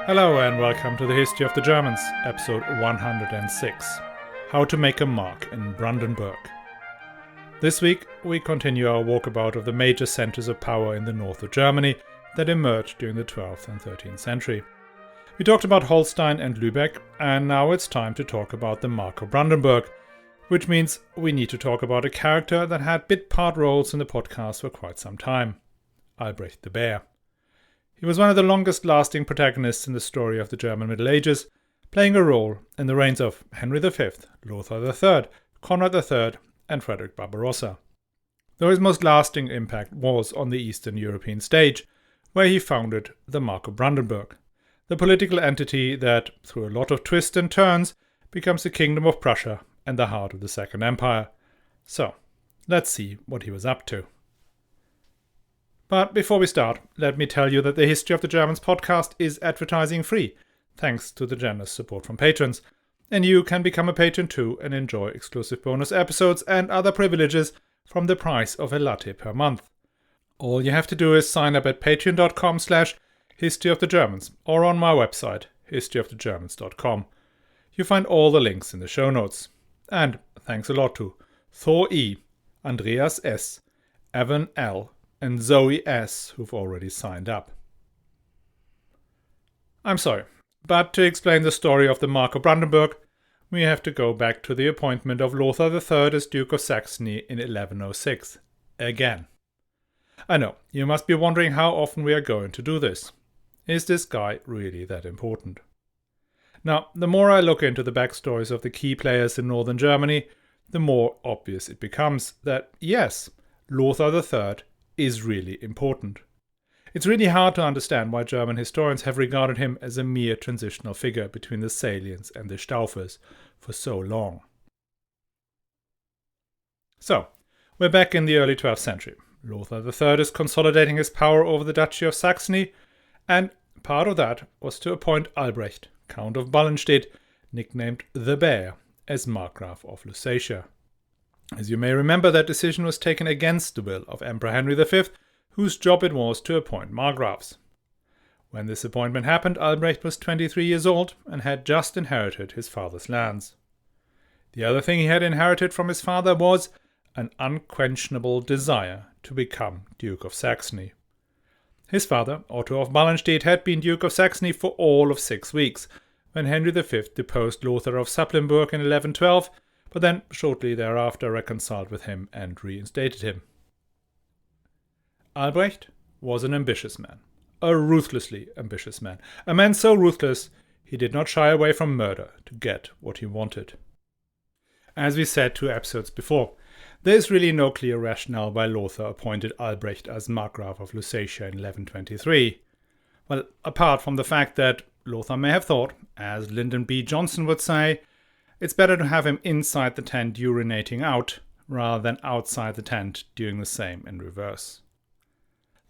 Hello and welcome to the History of the Germans, episode 106, How to Make a Mark in Brandenburg. This week we continue our walkabout of the major centres of power in the north of Germany that emerged during the 12th and 13th century. We talked about Holstein and Lübeck, and now it's time to talk about the Mark of Brandenburg, which means we need to talk about a character that had bit-part roles in the podcast for quite some time, Albrecht the Bear. He was one of the longest-lasting protagonists in the story of the German Middle Ages, playing a role in the reigns of Henry V, Lothar III, Konrad III, and Frederick Barbarossa. Though his most lasting impact was on the Eastern European stage, where he founded the Mark of Brandenburg, the political entity that, through a lot of twists and turns, becomes the Kingdom of Prussia and the heart of the Second Empire. So, let's see what he was up to. But before we start, let me tell you that the History of the Germans podcast is advertising free, thanks to the generous support from patrons. And you can become a patron too and enjoy exclusive bonus episodes and other privileges from the price of a latte per month. All you have to do is sign up at patreon.com/historyofthegermans or on my website, historyofthegermans.com. You find all the links in the show notes. And thanks a lot to Thor E, Andreas S, Evan L, and Zoe S, who've already signed up. I'm sorry, but to explain the story of the Mark of Brandenburg, we have to go back to the appointment of Lothar III as Duke of Saxony in 1106. Again. I know, you must be wondering how often we are going to do this. Is this guy really that important? Now, the more I look into the backstories of the key players in northern Germany, the more obvious it becomes that, yes, Lothar III is really important. It's really hard to understand why German historians have regarded him as a mere transitional figure between the Salians and the Staufers for so long. So, we're back in the early 12th century. Lothar III is consolidating his power over the Duchy of Saxony, and part of that was to appoint Albrecht, Count of Wallenstedt, nicknamed the Bear, as Markgraf of Lusatia. As you may remember, that decision was taken against the will of Emperor Henry V, whose job it was to appoint Markgrafs. When this appointment happened, Albrecht was 23 years old and had just inherited his father's lands. The other thing he had inherited from his father was an unquenchable desire to become Duke of Saxony. His father, Otto of Wallenstedt, had been Duke of Saxony for all of 6 weeks, when Henry V deposed Lothar of Supplinburg in 1112, but then shortly thereafter reconciled with him and reinstated him. Albrecht was an ambitious man, a ruthlessly ambitious man, a man so ruthless he did not shy away from murder to get what he wanted. As we said 2 episodes before, there is really no clear rationale why Lothar appointed Albrecht as Markgraf of Lusatia in 1123. Well, apart from the fact that Lothar may have thought, as Lyndon B. Johnson would say, it's better to have him inside the tent urinating out, rather than outside the tent doing the same in reverse.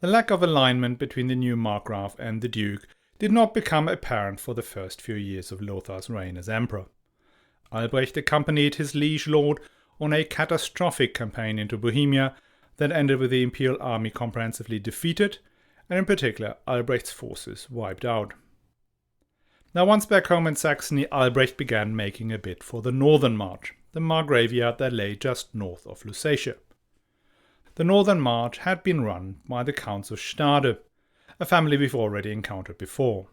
The lack of alignment between the new Markgraf and the Duke did not become apparent for the first few years of Lothar's reign as emperor. Albrecht accompanied his liege lord on a catastrophic campaign into Bohemia that ended with the imperial army comprehensively defeated, and in particular Albrecht's forces wiped out. Now, once back home in Saxony, Albrecht began making a bid for the Northern March, the Margraviate that lay just north of Lusatia. The Northern March had been run by the Counts of Stade, a family we've already encountered before.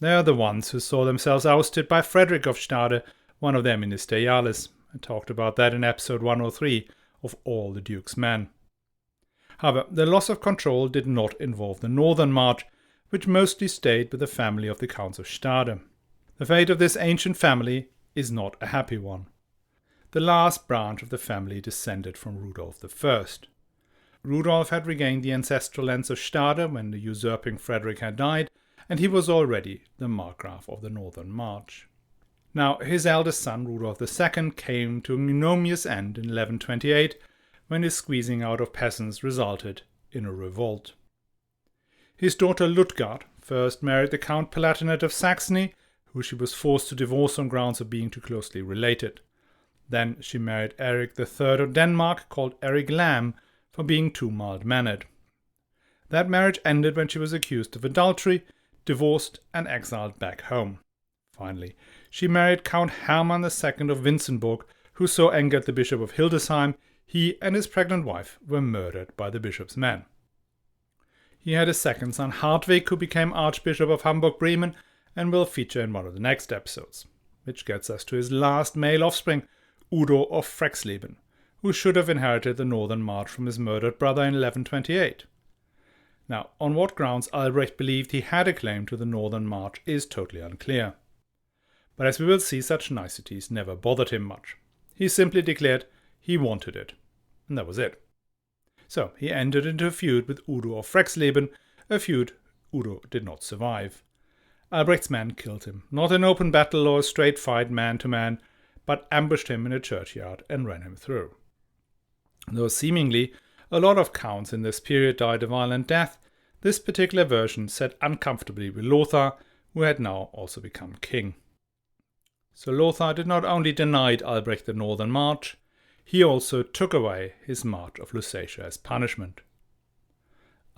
They are the ones who saw themselves ousted by Frederick of Stade, one of their ministeriales. I talked about that in episode 103 of All the Duke's Men. However, the loss of control did not involve the Northern March, which mostly stayed with the family of the Counts of Stade. The fate of this ancient family is not a happy one. The last branch of the family descended from Rudolf I. Rudolf had regained the ancestral lands of Stade when the usurping Frederick had died, and he was already the Markgraf of the Northern March. Now, his eldest son, Rudolf II, came to an ignominious end in 1128, when his squeezing out of peasants resulted in a revolt. His daughter Ludgard first married the Count Palatinate of Saxony, who she was forced to divorce on grounds of being too closely related. Then she married Eric III of Denmark, called Eric Lam, for being too mild-mannered. That marriage ended when she was accused of adultery, divorced and exiled back home. Finally, she married Count Hermann II of Winzenburg, who so angered the Bishop of Hildesheim, he and his pregnant wife were murdered by the bishop's men. He had a second son, Hartwig, who became Archbishop of Hamburg-Bremen and will feature in one of the next episodes, which gets us to his last male offspring, Udo of Frexleben, who should have inherited the Northern March from his murdered brother in 1128. Now, on what grounds Albrecht believed he had a claim to the Northern March is totally unclear. But as we will see, such niceties never bothered him much. He simply declared he wanted it, and that was it. So he entered into a feud with Udo of Frexleben, a feud Udo did not survive. Albrecht's men killed him, not in open battle or a straight fight man to man, but ambushed him in a churchyard and ran him through. Though seemingly a lot of counts in this period died a violent death, this particular version sat uncomfortably with Lothar, who had now also become king. So Lothar did not only deny Albrecht the Northern March, he also took away his March of Lusatia as punishment.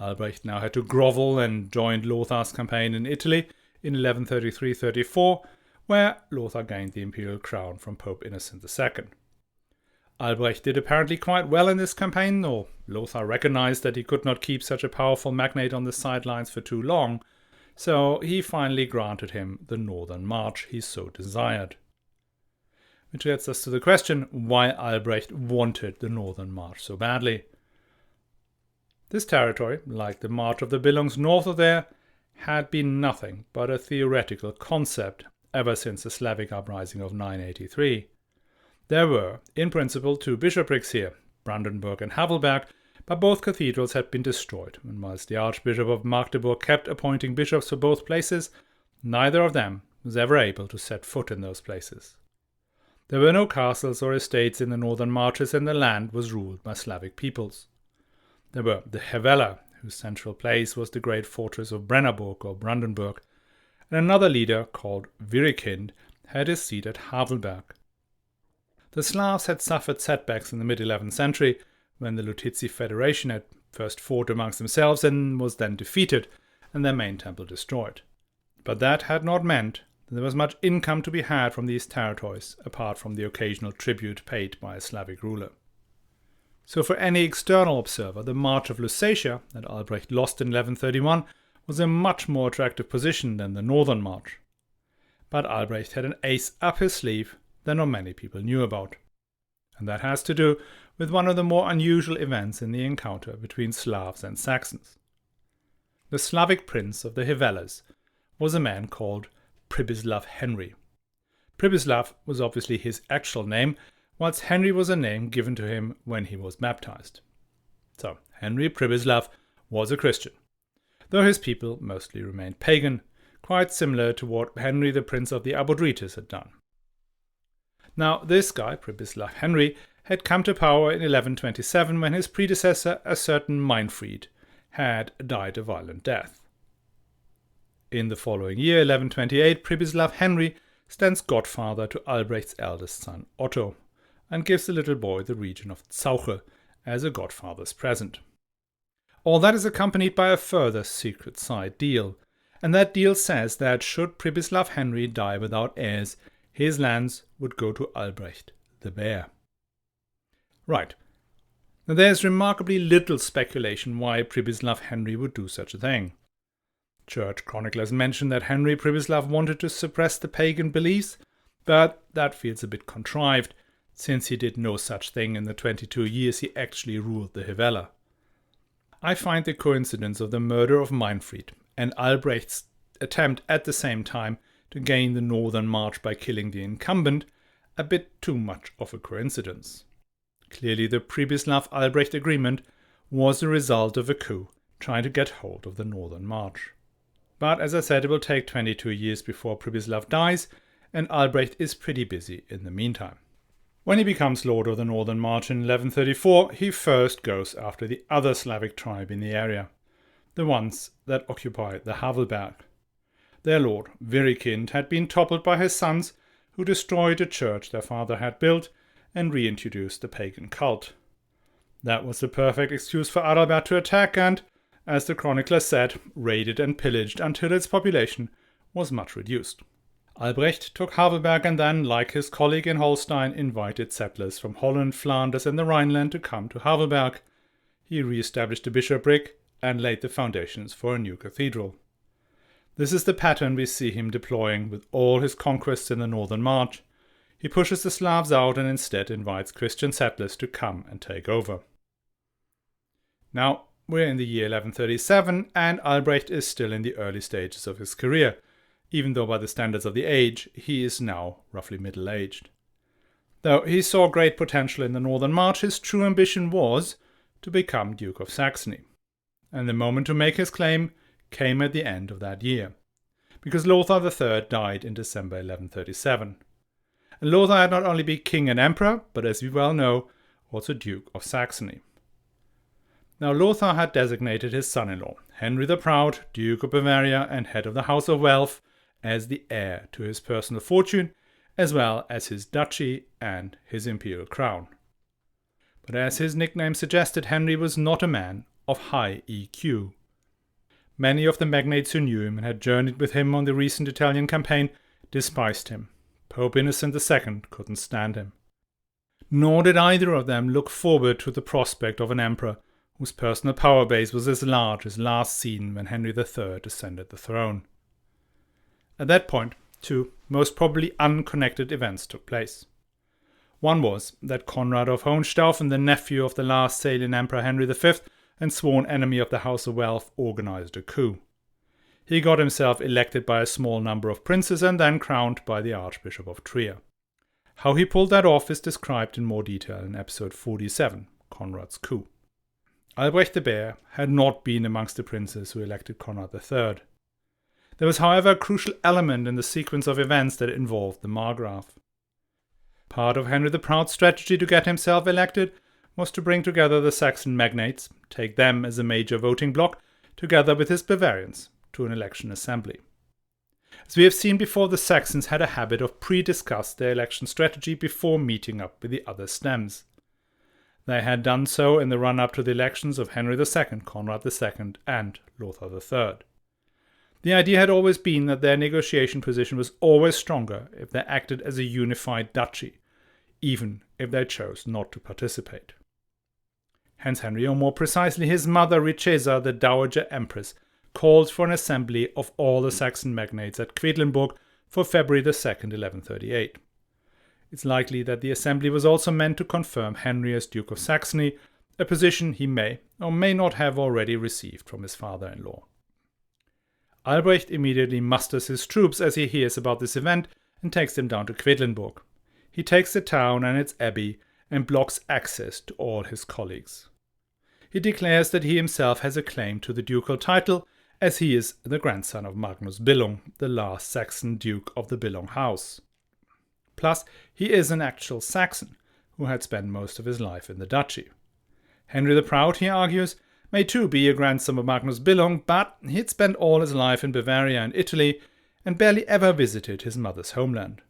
Albrecht now had to grovel and joined Lothar's campaign in Italy in 1133-34, where Lothar gained the imperial crown from Pope Innocent II. Albrecht did apparently quite well in this campaign, though Lothar recognized that he could not keep such a powerful magnate on the sidelines for too long, so he finally granted him the Northern March he so desired. Which gets us to the question why Albrecht wanted the Northern March so badly. This territory, like the March of the Billungs north of there, had been nothing but a theoretical concept ever since the Slavic uprising of 983. There were, in principle, two bishoprics here, Brandenburg and Havelberg, but both cathedrals had been destroyed, and whilst the Archbishop of Magdeburg kept appointing bishops for both places, neither of them was ever able to set foot in those places. There were no castles or estates in the northern marches, and the land was ruled by Slavic peoples. There were the Hevela, whose central place was the great fortress of Brennerburg or Brandenburg, and another leader called Wirikind had his seat at Havelberg. The Slavs had suffered setbacks in the mid-11th century, when the Lutitsi Federation had first fought amongst themselves and was then defeated, and their main temple destroyed. But that had not meant that there was much income to be had from these territories, apart from the occasional tribute paid by a Slavic ruler. So for any external observer, the March of Lusatia, that Albrecht lost in 1131, was a much more attractive position than the Northern March. But Albrecht had an ace up his sleeve that not many people knew about. And that has to do with one of the more unusual events in the encounter between Slavs and Saxons. The Slavic prince of the Hevelas was a man called Pribislav Henry. Pribislav was obviously his actual name, whilst Henry was a name given to him when he was baptized. So, Henry Pribislav was a Christian, though his people mostly remained pagan, quite similar to what Henry the Prince of the Abodrites had done. Now, this guy, Pribislav Henry, had come to power in 1127 when his predecessor, a certain Meinfried, had died a violent death. In the following year, 1128, Pribislav Henry stands godfather to Albrecht's eldest son, Otto, and gives the little boy the region of Zauche as a godfather's present. All that is accompanied by a further secret side deal, and that deal says that should Pribislav Henry die without heirs, his lands would go to Albrecht the Bear. Right. Now there is remarkably little speculation why Pribislav Henry would do such a thing. Church chroniclers mention that Henry Pribislav wanted to suppress the pagan beliefs, but that feels a bit contrived, since he did no such thing in the 22 years he actually ruled the Hevela. I find the coincidence of the murder of Meinfried and Albrecht's attempt at the same time to gain the Northern March by killing the incumbent a bit too much of a coincidence. Clearly the Pribislav-Albrecht agreement was the result of a coup trying to get hold of the Northern March. But as I said, it will take 22 years before Pribislav dies, and Albrecht is pretty busy in the meantime. When he becomes Lord of the Northern March in 1134, he first goes after the other Slavic tribe in the area, the ones that occupy the Havelberg. Their lord, Wirikind, had been toppled by his sons, who destroyed a church their father had built and reintroduced the pagan cult. That was the perfect excuse for Adalbert to attack, and, as the chronicler said, raided and pillaged until its population was much reduced. Albrecht took Havelberg and then, like his colleague in Holstein, invited settlers from Holland, Flanders and the Rhineland to come to Havelberg. He re-established a bishopric and laid the foundations for a new cathedral. This is the pattern we see him deploying with all his conquests in the Northern March. He pushes the Slavs out and instead invites Christian settlers to come and take over. Now, we're in the year 1137 and Albrecht is still in the early stages of his career, even though by the standards of the age he is now roughly middle-aged. Though he saw great potential in the Northern March, his true ambition was to become Duke of Saxony. And the moment to make his claim came at the end of that year, because Lothar III died in December 1137. And Lothar had not only been king and emperor, but as we well know, also Duke of Saxony. Now Lothar had designated his son-in-law, Henry the Proud, Duke of Bavaria and head of the House of Welf, as the heir to his personal fortune, as well as his duchy and his imperial crown. But as his nickname suggested, Henry was not a man of high EQ. Many of the magnates who knew him and had journeyed with him on the recent Italian campaign despised him. Pope Innocent II couldn't stand him. Nor did either of them look forward to the prospect of an emperor whose personal power base was as large as last seen when Henry III ascended the throne. At that point, two most probably unconnected events took place. One was that Konrad of Hohenstaufen, the nephew of the last Salian Emperor Henry V and sworn enemy of the House of Welf, organized a coup. He got himself elected by a small number of princes and then crowned by the Archbishop of Trier. How he pulled that off is described in more detail in episode 47, Konrad's coup. Albrecht the Bear had not been amongst the princes who elected Konrad III. There was, however, a crucial element in the sequence of events that involved the Margrave. Part of Henry the Proud's strategy to get himself elected was to bring together the Saxon magnates, take them as a major voting bloc, together with his Bavarians, to an election assembly. As we have seen before, the Saxons had a habit of pre-discuss their election strategy before meeting up with the other stems. They had done so in the run-up to the elections of Henry II, Konrad II and Lothar III. The idea had always been that their negotiation position was always stronger if they acted as a unified duchy, even if they chose not to participate. Hence Henry, or more precisely his mother Richeza, the Dowager Empress, called for an assembly of all the Saxon magnates at Quedlinburg for February 2, 1138. It's likely that the assembly was also meant to confirm Henry as Duke of Saxony, a position he may or may not have already received from his father-in-law. Albrecht immediately musters his troops as he hears about this event and takes them down to Quedlinburg. He takes the town and its abbey and blocks access to all his colleagues. He declares that he himself has a claim to the ducal title, as he is the grandson of Magnus Billung, the last Saxon duke of the Billung house. Plus, he is an actual Saxon, who had spent most of his life in the duchy. Henry the Proud, he argues, may too be a grandson of Magnus Billung, but he had spent all his life in Bavaria and Italy, and barely ever visited his mother's homeland.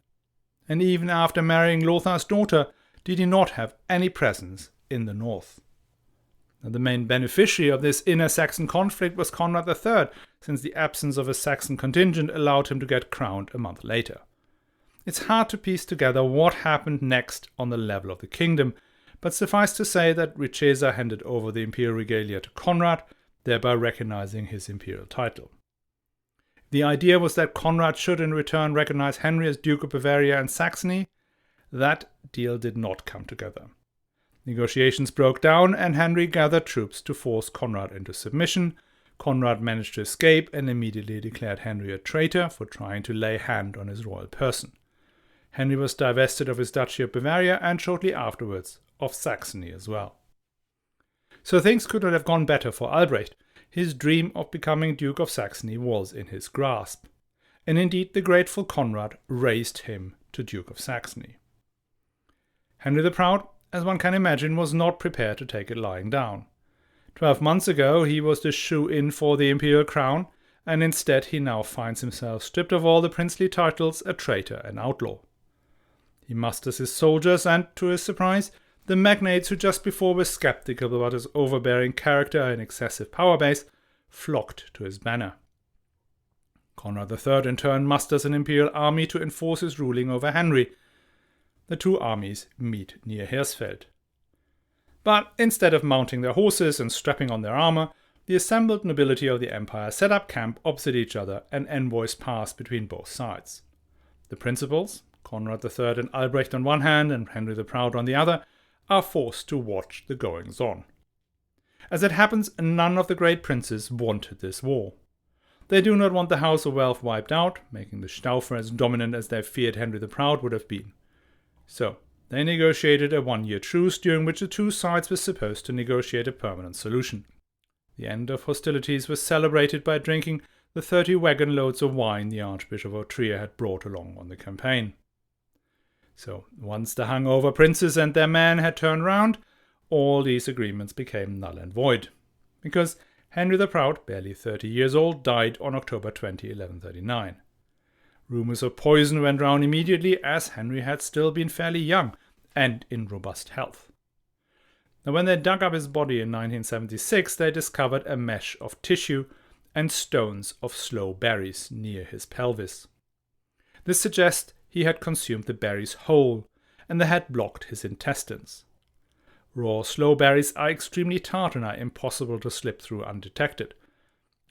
And even after marrying Lothar's daughter, did he not have any presence in the north. Now, the main beneficiary of this inner Saxon conflict was Konrad III, since the absence of a Saxon contingent allowed him to get crowned a month later. It's hard to piece together what happened next on the level of the kingdom, but suffice to say that Richeza handed over the imperial regalia to Konrad, thereby recognizing his imperial title. The idea was that Konrad should in return recognize Henry as Duke of Bavaria and Saxony. That deal did not come together. Negotiations broke down and Henry gathered troops to force Konrad into submission. Konrad managed to escape and immediately declared Henry a traitor for trying to lay hand on his royal person. Henry was divested of his Duchy of Bavaria and shortly afterwards of Saxony as well. So things could not have gone better for Albrecht. His dream of becoming Duke of Saxony was in his grasp. And indeed the grateful Konrad raised him to Duke of Saxony. Henry the Proud, as one can imagine, was not prepared to take it lying down. 12 months ago he was the shoe-in for the imperial crown, and instead he now finds himself stripped of all the princely titles, a traitor and outlaw. He musters his soldiers and, to his surprise, the magnates who just before were skeptical about his overbearing character and excessive power base flocked to his banner. Konrad III in turn musters an imperial army to enforce his ruling over Henry. The two armies meet near Hersfeld. But instead of mounting their horses and strapping on their armor, the assembled nobility of the empire set up camp opposite each other and envoys passed between both sides. The principals, Konrad III and Albrecht on one hand and Henry the Proud on the other, are forced to watch the goings-on. As it happens, none of the great princes wanted this war. They do not want the House of Welf wiped out, making the Staufer as dominant as they feared Henry the Proud would have been. So, they negotiated a one-year truce during which the two sides were supposed to negotiate a permanent solution. The end of hostilities was celebrated by drinking the 30 wagon loads of wine the Archbishop of Trier had brought along on the campaign. So, once the hungover princes and their men had turned round, all these agreements became null and void, because Henry the Proud, barely 30 years old, died on October 20, 1139. Rumours of poison went round immediately, as Henry had still been fairly young and in robust health. Now, when they dug up his body in 1976, they discovered a mesh of tissue and stones of sloe berries near his pelvis. This suggests he had consumed the berries whole, and they had blocked his intestines. Raw sloe berries are extremely tart and are impossible to slip through undetected.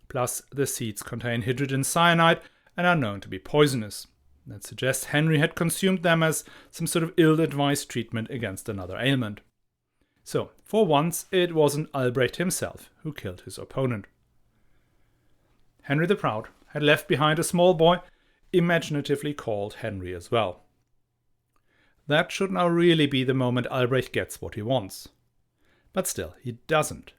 Plus, the seeds contain hydrogen cyanide and are known to be poisonous. That suggests Henry had consumed them as some sort of ill-advised treatment against another ailment. So, for once, it wasn't Albrecht himself who killed his opponent. Henry the Proud had left behind a small boy, imaginatively called Henry as well. That should now really be the moment Albrecht gets what he wants. But still, he doesn't.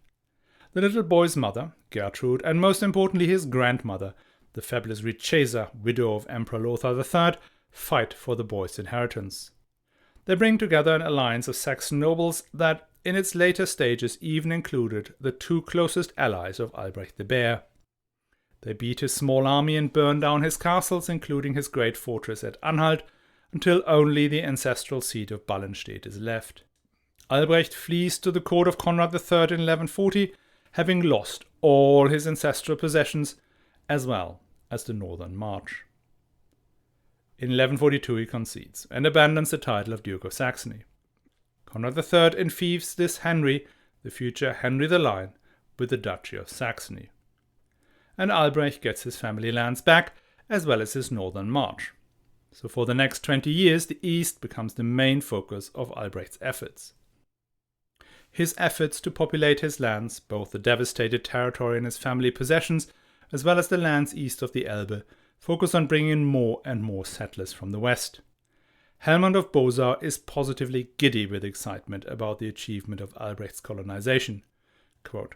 The little boy's mother, Gertrude, and most importantly his grandmother, the fabulous Richeza, widow of Emperor Lothar III, fight for the boy's inheritance. They bring together an alliance of Saxon nobles that, in its later stages, even included the two closest allies of Albrecht the Bear. They beat his small army and burn down his castles, including his great fortress at Anhalt, until only the ancestral seat of Ballenstedt is left. Albrecht flees to the court of Konrad III in 1140, having lost all his ancestral possessions, as well as the northern march. In 1142 he concedes, and abandons the title of Duke of Saxony. Konrad III enfeoffs this Henry, the future Henry the Lion, with the Duchy of Saxony. And Albrecht gets his family lands back, as well as his northern march. So for the next 20 years, the East becomes the main focus of Albrecht's efforts. His efforts to populate his lands, both the devastated territory and his family possessions, as well as the lands east of the Elbe, focus on bringing in more and more settlers from the west. Helmund of Bosar is positively giddy with excitement about the achievement of Albrecht's colonization. Quote,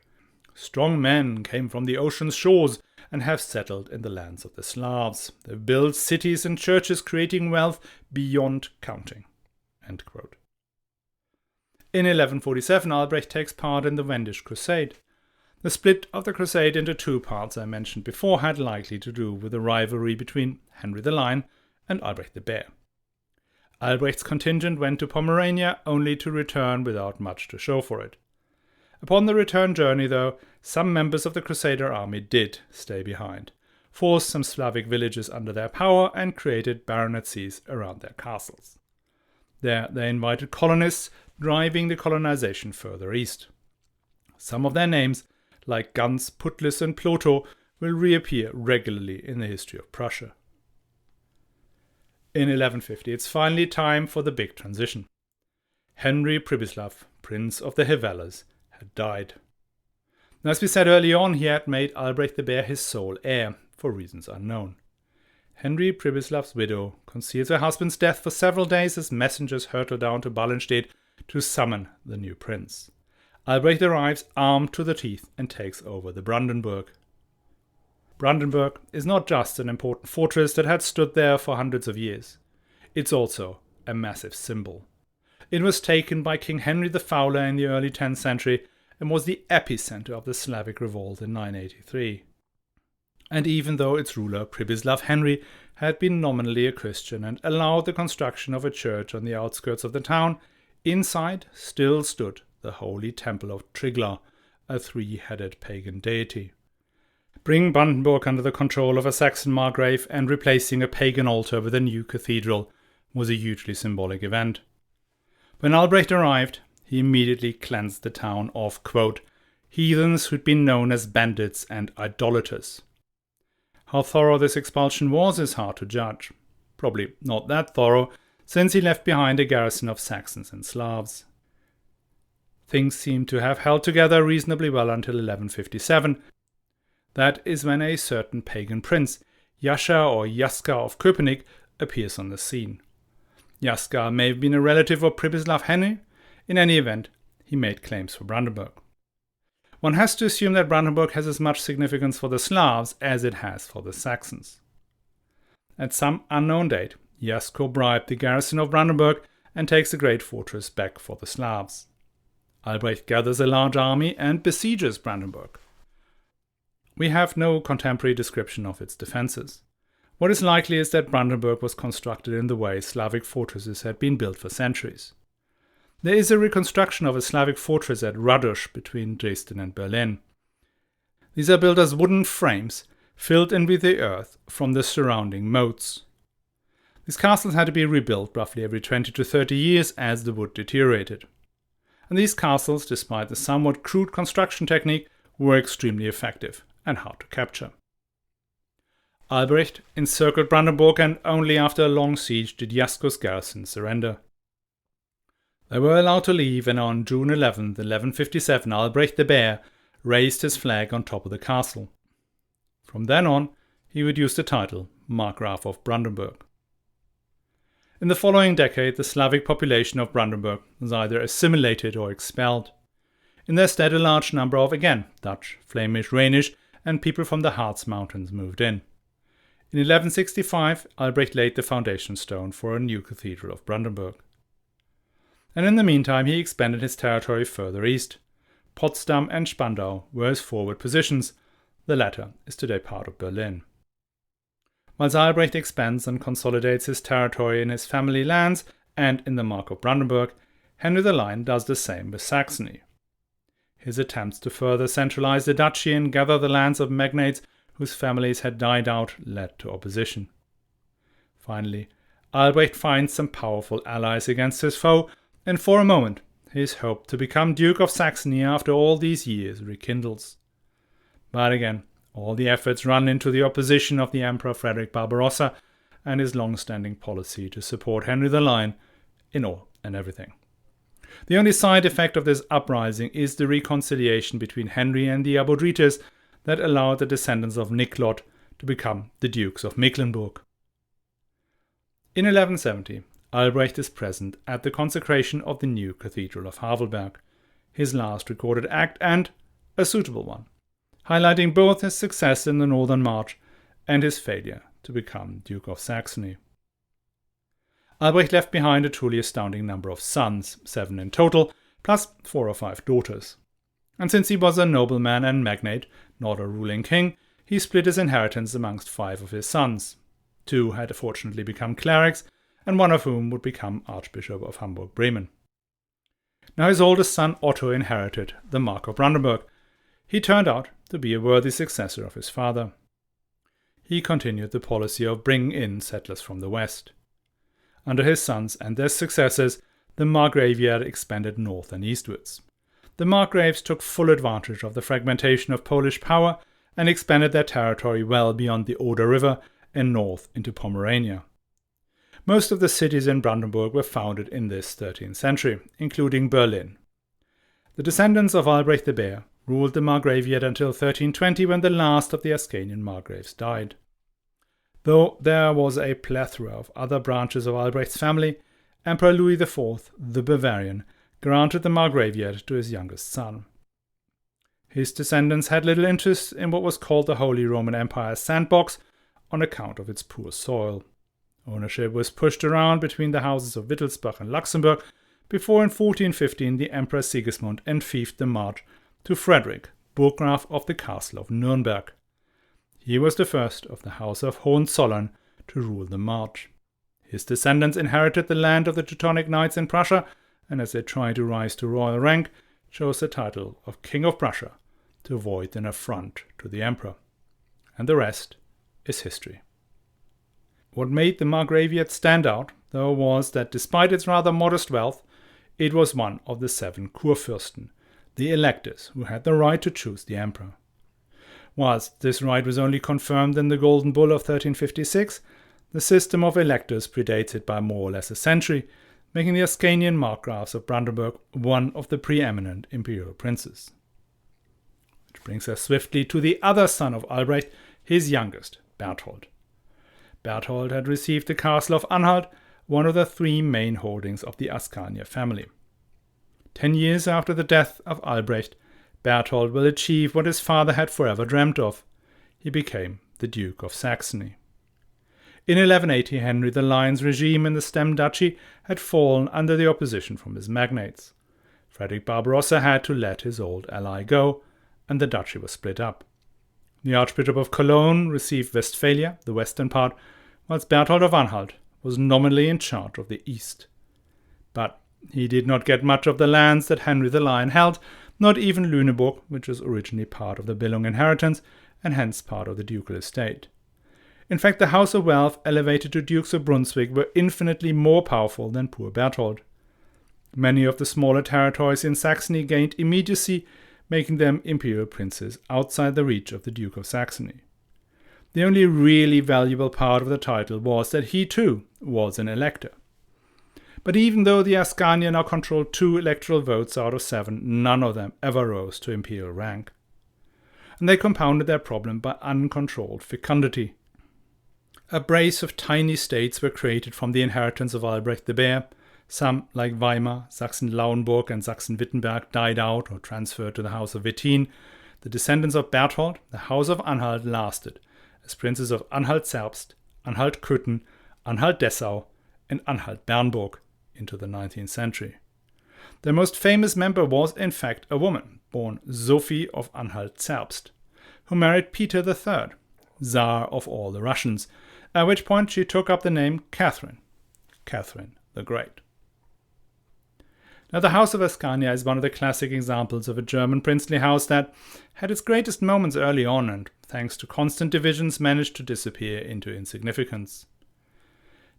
"Strong men came from the ocean's shores and have settled in the lands of the Slavs. They've built cities and churches, creating wealth beyond counting." End quote. In 1147, Albrecht takes part in the Wendish Crusade. The split of the crusade into two parts I mentioned before had likely to do with the rivalry between Henry the Lion and Albrecht the Bear. Albrecht's contingent went to Pomerania, only to return without much to show for it. Upon the return journey, though, some members of the Crusader army did stay behind, forced some Slavic villages under their power, and created baronetcies around their castles. There they invited colonists, driving the colonization further east. Some of their names, like Gans, Puttlis and Ploto, will reappear regularly in the history of Prussia. In 1150, it's finally time for the big transition. Henry Pribislav, Prince of the Hevellas, had died. Now, as we said early on, he had made Albrecht the Bear his sole heir, for reasons unknown. Henry Pribislav's widow conceals her husband's death for several days as messengers hurtle down to Ballenstedt to summon the new prince. Albrecht arrives armed to the teeth and takes over the Brandenburg. Brandenburg is not just an important fortress that had stood there for hundreds of years. It's also a massive symbol. It was taken by King Henry the Fowler in the early 10th century and was the epicenter of the Slavic revolt in 983. And even though its ruler, Pribislav Henry, had been nominally a Christian and allowed the construction of a church on the outskirts of the town, inside still stood the holy temple of Triglav, a three-headed pagan deity. bringing Brandenburg under the control of a Saxon margrave and replacing a pagan altar with a new cathedral was a hugely symbolic event. When Albrecht arrived, he immediately cleansed the town of, quote, heathens who'd been known as bandits and idolaters. How thorough this expulsion was is hard to judge. Probably not that thorough, since he left behind a garrison of Saxons and Slavs. Things seem to have held together reasonably well until 1157. That is when a certain pagan prince, Jascha or Jaska of Köpenick, appears on the scene. Jaska may have been a relative of Pribislav Henry. In any event, he made claims for Brandenburg. One has to assume that Brandenburg has as much significance for the Slavs as it has for the Saxons. At some unknown date, Jasko bribed the garrison of Brandenburg and takes the great fortress back for the Slavs. Albrecht gathers a large army and besieges Brandenburg. We have no contemporary description of its defences. What is likely is that Brandenburg was constructed in the way Slavic fortresses had been built for centuries. There is a reconstruction of a Slavic fortress at Radoš between Dresden and Berlin. These are built as wooden frames filled in with the earth from the surrounding moats. These castles had to be rebuilt roughly every 20 to 30 years as the wood deteriorated. And these castles, despite the somewhat crude construction technique, were extremely effective and hard to capture. Albrecht encircled Brandenburg, and only after a long siege did Jasko's garrison surrender. They were allowed to leave, and on June 11, 1157, Albrecht the Bear raised his flag on top of the castle. From then on, he would use the title Markgraf of Brandenburg. In the following decade, the Slavic population of Brandenburg was either assimilated or expelled. In their stead, a large number of, again, Dutch, Flemish, Rhenish, and people from the Harz Mountains moved in. In 1165, Albrecht laid the foundation stone for a new cathedral of Brandenburg. And in the meantime, he expanded his territory further east. Potsdam and Spandau were his forward positions. The latter is today part of Berlin. Whilst Albrecht expands and consolidates his territory in his family lands and in the Mark of Brandenburg, Henry the Lion does the same with Saxony. His attempts to further centralize the duchy and gather the lands of magnates whose families had died out led to opposition. Finally, Albrecht finds some powerful allies against his foe, and for a moment his hope to become Duke of Saxony after all these years rekindles. But again, all the efforts run into the opposition of the Emperor Frederick Barbarossa and his long-standing policy to support Henry the Lion in all and everything. The only side effect of this uprising is the reconciliation between Henry and the Abodrites that allowed the descendants of Niklot to become the Dukes of Mecklenburg. In 1170, Albrecht is present at the consecration of the new Cathedral of Havelberg, his last recorded act and a suitable one, highlighting both his success in the Northern March and his failure to become Duke of Saxony. Albrecht left behind a truly astounding number of sons, 7 in total, plus 4 or 5 daughters. And since he was a nobleman and magnate, not a ruling king, he split his inheritance amongst 5 of his sons. 2 had fortunately become clerics, and 1 of whom would become Archbishop of Hamburg-Bremen. Now his oldest son Otto inherited the Mark of Brandenburg. He turned out to be a worthy successor of his father. He continued the policy of bringing in settlers from the west. Under his sons and their successors, the Margraviate expanded north and eastwards. The Margraves took full advantage of the fragmentation of Polish power and expanded their territory well beyond the Oder River and north into Pomerania. Most of the cities in Brandenburg were founded in this 13th century, including Berlin. The descendants of Albrecht the Bear ruled the Margraviate until 1320, when the last of the Ascanian Margraves died. Though there was a plethora of other branches of Albrecht's family, Emperor Louis IV, the Bavarian, granted the Margraviate to his youngest son. His descendants had little interest in what was called the Holy Roman Empire's sandbox on account of its poor soil. Ownership was pushed around between the houses of Wittelsbach and Luxembourg before in 1415 the Emperor Sigismund enfeoffed the March to Frederick, Burggraf of the Castle of Nuremberg. He was the first of the House of Hohenzollern to rule the March. His descendants inherited the land of the Teutonic Knights in Prussia, and as they tried to rise to royal rank, chose the title of King of Prussia to avoid an affront to the Emperor. and the rest is history. What made the Margraviate stand out, though, was that despite its rather modest wealth, it was one of the 7 Kurfürsten, the electors who had the right to choose the emperor. Whilst this right was only confirmed in the Golden Bull of 1356, the system of electors predates it by more or less a century, making the Ascanian Markgrafs of Brandenburg one of the preeminent imperial princes. Which brings us swiftly to the other son of Albrecht, his youngest, Berthold. Berthold had received the castle of Anhalt, one of the 3 main holdings of the Ascania family. 10 years after the death of Albrecht, Berthold will achieve what his father had forever dreamt of. He became the Duke of Saxony. In 1180, Henry the Lion's regime in the Stem Duchy had fallen under the opposition from his magnates. Frederick Barbarossa had to let his old ally go, and the duchy was split up. The Archbishop of Cologne received Westphalia, the western part, whilst Berthold of Anhalt was nominally in charge of the east. But he did not get much of the lands that Henry the Lion held, not even Lüneburg, which was originally part of the Billung inheritance and hence part of the ducal estate. In fact, the House of Welf, elevated to Dukes of Brunswick, were infinitely more powerful than poor Berthold. Many of the smaller territories in Saxony gained immediacy, making them imperial princes outside the reach of the Duke of Saxony. The only really valuable part of the title was that he too was an elector. But even though the Ascania now controlled 2 electoral votes out of 7, none of them ever rose to imperial rank. And they compounded their problem by uncontrolled fecundity. A brace of tiny states were created from the inheritance of Albrecht the Bear. Some, like Weimar, Sachsen-Lauenburg and Sachsen-Wittenberg, died out or transferred to the House of Wettin. The descendants of Berthold, the House of Anhalt, lasted as princes of Anhalt-Zerbst, Anhalt-Köthen, Anhalt-Dessau and Anhalt-Bernburg into the 19th century. Their most famous member was, in fact, a woman, born Sophie of Anhalt-Zerbst, who married Peter III, Tsar of all the Russians, at which point she took up the name Catherine the Great. Now, the House of Ascania is one of the classic examples of a German princely house that had its greatest moments early on and, thanks to constant divisions, managed to disappear into insignificance.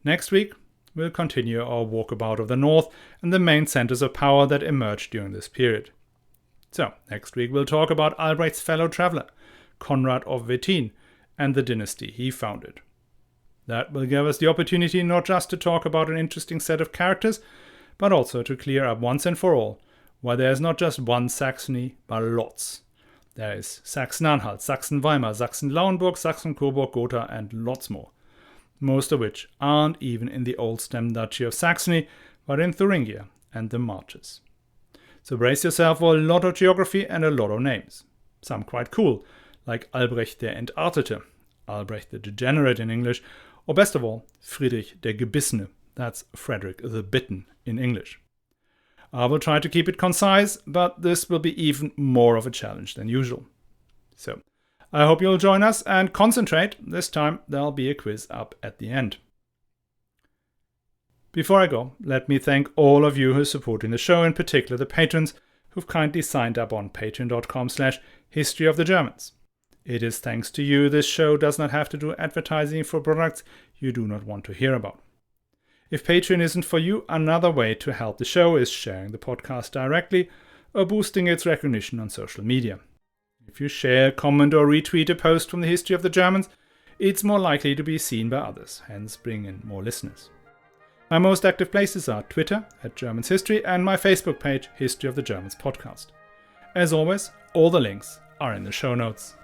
Next week, we'll continue our walkabout of the north and the main centers of power that emerged during this period. So, next week we'll talk about Albrecht's fellow traveller, Konrad of Wettin, and the dynasty he founded. That will give us the opportunity not just to talk about an interesting set of characters, but also to clear up once and for all why there is not just one Saxony, but lots. There is Sachsen-Anhalt, Sachsen-Weimar, Sachsen-Lauenburg, Sachsen-Coburg-Gotha, and lots more, most of which aren't even in the old Stem Duchy of Saxony, but in Thuringia and the Marches. So brace yourself for a lot of geography and a lot of names. Some quite cool, like Albrecht der Entartete, Albrecht the Degenerate in English, or best of all, Friedrich der Gebissene, that's Frederick the Bitten in English. I will try to keep it concise, but this will be even more of a challenge than usual. So, I hope you'll join us and concentrate. This time there'll be a quiz up at the end. Before I go, let me thank all of you who are supporting the show, in particular the patrons who've kindly signed up on patreon.com/historyofthegermans. It is thanks to you this show does not have to do advertising for products you do not want to hear about. If Patreon isn't for you, another way to help the show is sharing the podcast directly or boosting its recognition on social media. If you share, comment or retweet a post from the History of the Germans, it's more likely to be seen by others, hence bring in more listeners. My most active places are Twitter @GermansHistory and my Facebook page, History of the Germans Podcast. As always, all the links are in the show notes.